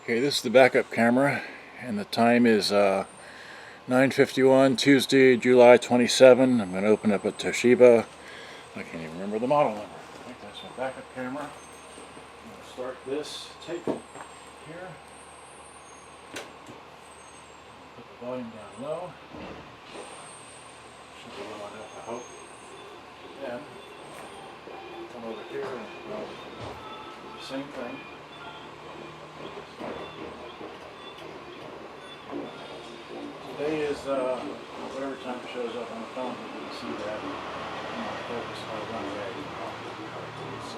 Okay, this is the backup camera, and the time is 9:51, Tuesday, July 27. I'm going to open up a Toshiba. I can't even remember the model number. I think that's my backup camera. I'm going to start this tape here. Put the volume down low. Should be low enough, I hope. Then come over here and do the same thing. Today is whatever time it shows up on the phone, you can see that. I'm going to focus on the run away. It's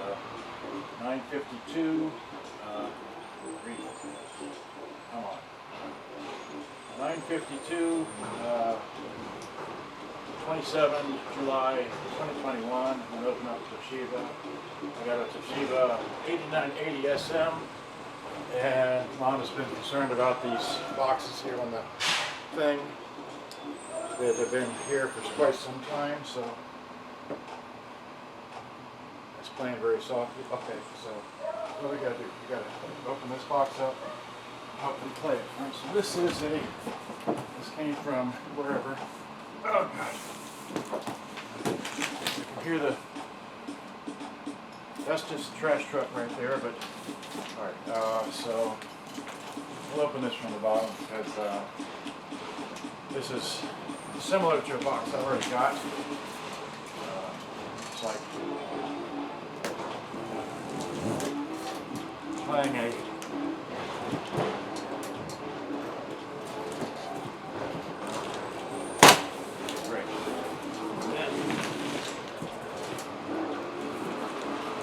9:52. Come on. 9:52. 27 July 2021. I'm going to open up Toshiba. I got a Toshiba 8980 SM. And Mom has been concerned about these boxes here on the thing that have been here for quite some time, so it's playing very softly. Okay, so what we gotta do? We gotta open this box up, help them play it. Alright, so this came from wherever. Oh god. You can hear that's just a trash truck right there, but alright, so we'll open this from the bottom because this is similar to a box I've already got. It's like playing a great. And then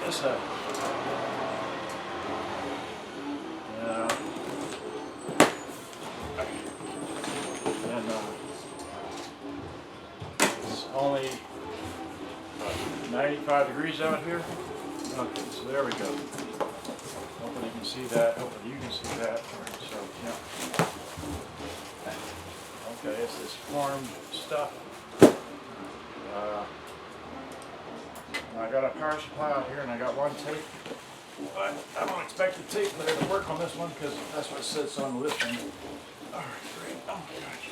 this it's only 95 degrees out here. Okay, so there we go. Hopefully you can see that. Hopefully you can see that. Right, so, yeah. Okay, it's this formed stuff. I got a power supply out here and I got one tape. But I don't expect the tape player to work on this one because that's what sits on the listing. Alright, great. Oh my gosh.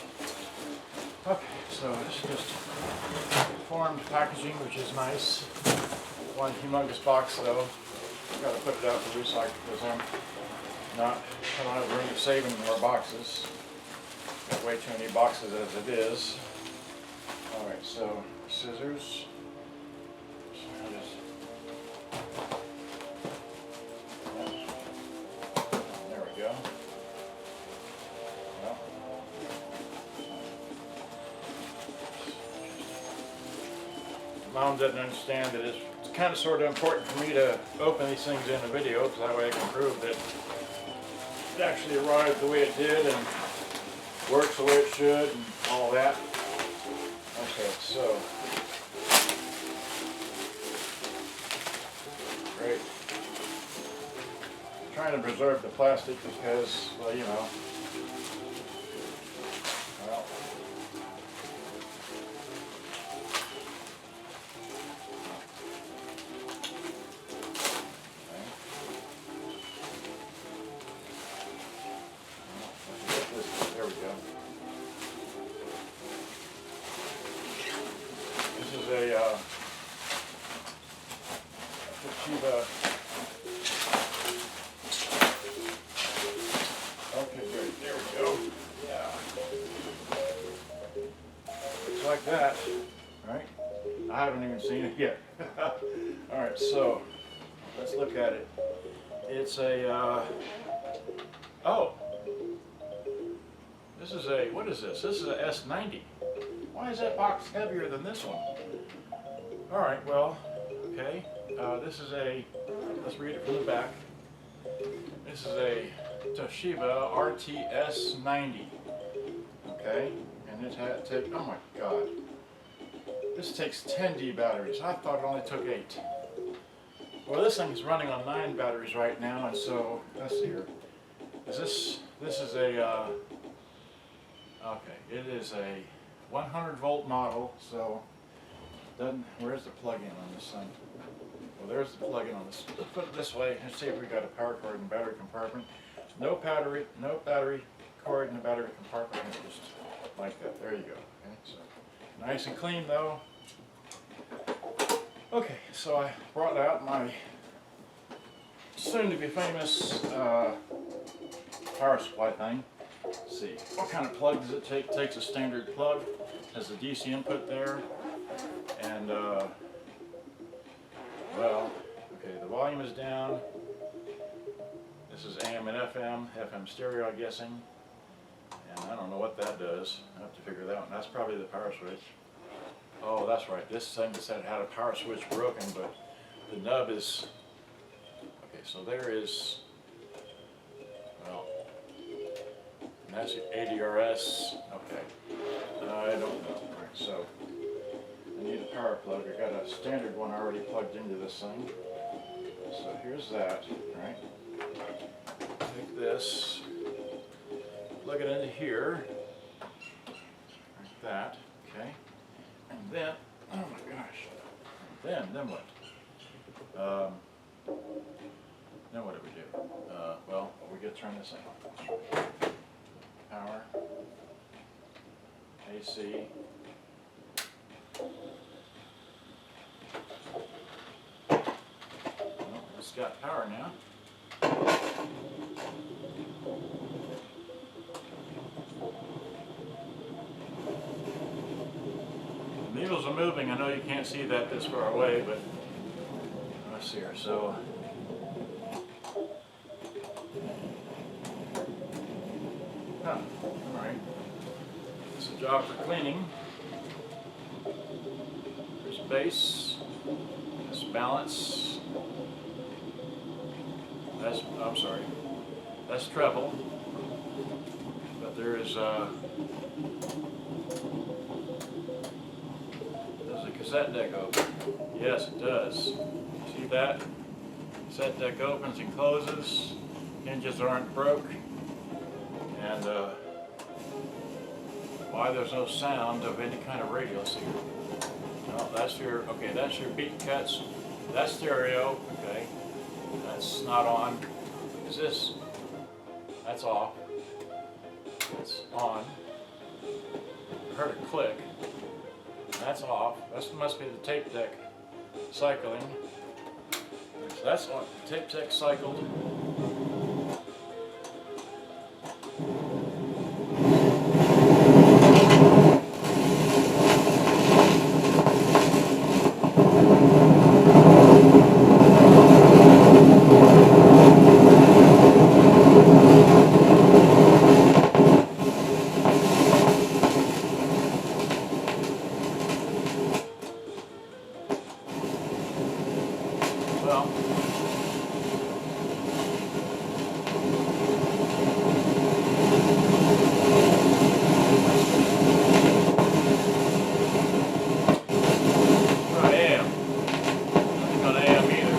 Okay, so this is just formed packaging, which is nice. One humongous box though. Got to put it out for recycle because I don't have room to save any more boxes. Got way too many boxes as it is. Alright, so scissors. There we go. Well, Mom doesn't understand that it's kind of sort of important for me to open these things in a video because that way I can prove that it actually arrived the way it did and works the way it should and all that. Okay, so great. I'm trying to preserve the plastic because, well, you know, well, there we go. This is a Toshiba. Okay, good. There we go. Yeah. Looks like that, right? I haven't even seen it yet. All right, so let's look at it. It's a oh. This is a, what is this? This is a S90. Why is that box heavier than this one? Alright, well, okay. This is a, let's read it from the back. This is a Toshiba RT-S90. Okay, and it takes, oh my god. This takes 10 D batteries. I thought it only took 8. Well, this thing is running on 9 batteries right now, and so, let's see here. This is a, okay, it is a 100 volt model, so where's the plug-in on this thing? Well, there's the plug-in on this. Let's put it this way and see if we got a power cord and battery compartment. No battery cord in the battery compartment. Just like that. There you go. Okay, so nice and clean though. Okay, so I brought out my soon-to-be famous power supply thing. Let's see, what kind of plug does it take? It takes a standard plug, has a DC input there, and well, okay, the volume is down. This is AM and FM stereo, I'm guessing, and I don't know what that does. I have to figure that out. That's probably the power switch. Oh, that's right. This thing said had a power switch broken, but the nub is okay. So there is, well, and that's your ADRES. Okay, I don't know. All right, so I need a power plug. I got a standard one already plugged into this thing. So here's that. All right. Take this, plug it into here, like that. Okay. And then, oh my gosh, then what? Then what do we do? Well, we get to turn this on. Power, AC. Well, it's got power now. The needles are moving. I know you can't see that this far away, but let's see here. So all right. It's a job for cleaning. There's bass. There's balance. I'm sorry. That's treble. But there is does the cassette deck open? Yes, it does. See that? Cassette deck opens and closes. Hinges aren't broke. And why there's no sound of any kind of radio. Let's see here. No, that's your beat cuts. That's stereo. Okay. That's not on. Is this? That's off. It's on. I heard a click. That's off. That must be the tape deck cycling. So that's on. Tape deck cycled. Well, not AM. Nothing on AM either.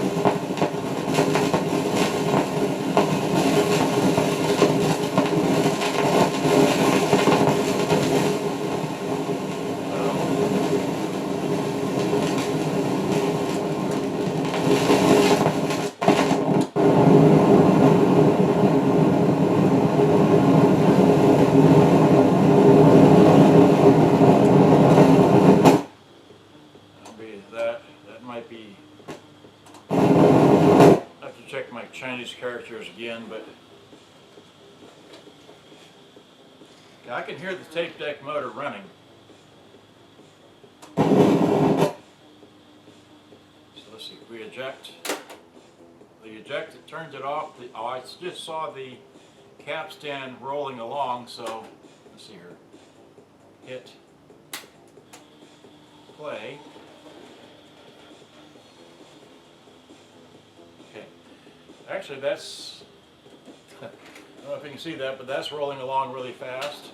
That might be, I have to check my Chinese characters again, but I can hear the tape deck motor running. So let's see, we eject. The eject, it turns it off. I just saw the capstan rolling along, so let's see here. Hit play. Okay. Actually, that's, I don't know if you can see that, but that's rolling along really fast.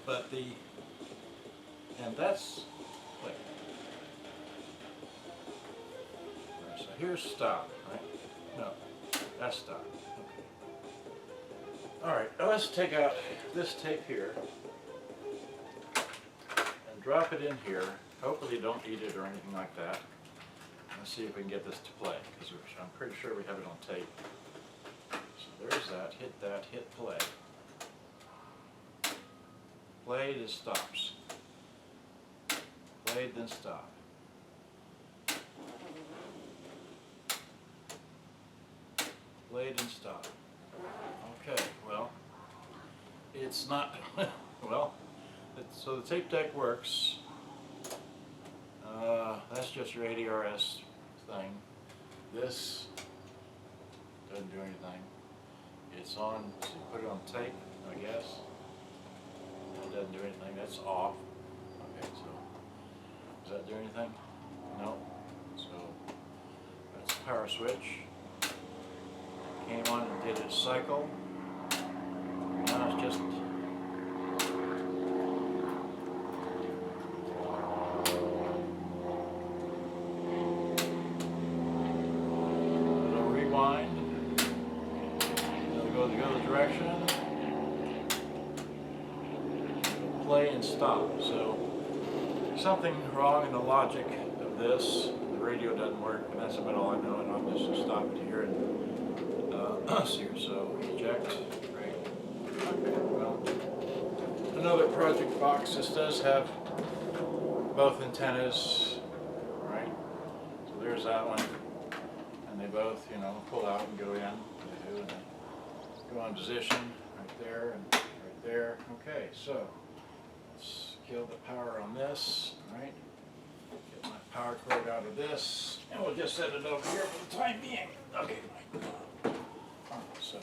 But and that's play. Right, so here's stop, right? No, that's stop. Okay. All right, now let's take out this tape here and drop it in here. Hopefully don't eat it or anything like that. Let's see if we can get this to play, because I'm pretty sure we have it on tape. So there's that, hit play. Played, it stops. Played, then stop. Played and stop. Okay, well, it's not, well, so the tape deck works. That's just your ADRS thing. This doesn't do anything. It's on, so you put it on tape, I guess. It doesn't do anything. That's off. Okay, so does that do anything? No. So that's the power switch. Came on and did its cycle. Now it's just rewind. Go the other direction. Play and stop. So something wrong in the logic of this. The radio doesn't work, and that's about all I know. And I'm just stop it here and see here. So eject. Great. Okay. Well, another project box. This does have both antennas, right? So there's that one, and they both, you know, pull out and go in. They do, and they go on position right there and right there. Okay, so let's kill the power on this, right? Get my power cord out of this, and we'll just set it over here for the time being. Okay, so,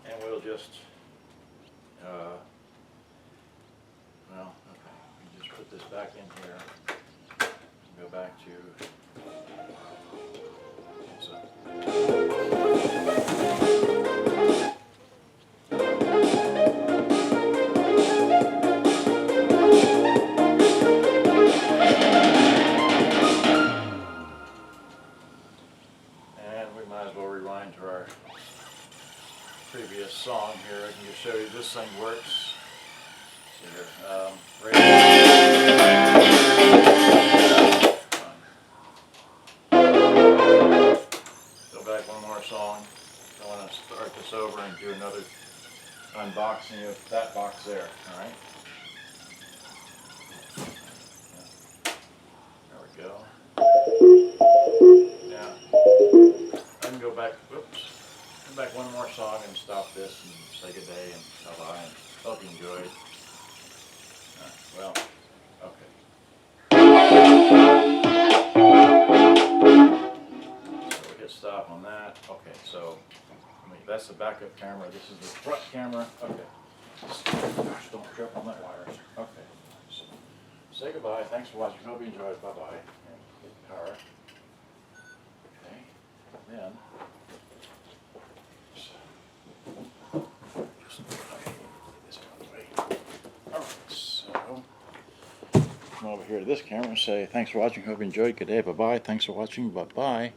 and we'll just, well, okay, we just put this back in here, go back to, to our previous song here. I can just show you this thing works. See here, go back one more song. I want to start this over and do another unboxing of that box there. All right. There we go. Now, I can go back, whoops, go back one more song and stop this and say good day and bye-bye and hope you enjoyed. Well, okay. So we hit stop on that. Okay, so that's the backup camera. This is the front camera. Okay. Gosh, don't trip on that wires. Okay. So, say goodbye. Thanks for watching. Hope you enjoyed. Bye-bye. And hit power. Then, alright, so come over here to this camera and say thanks for watching, hope you enjoyed, good day, bye bye, thanks for watching, bye bye.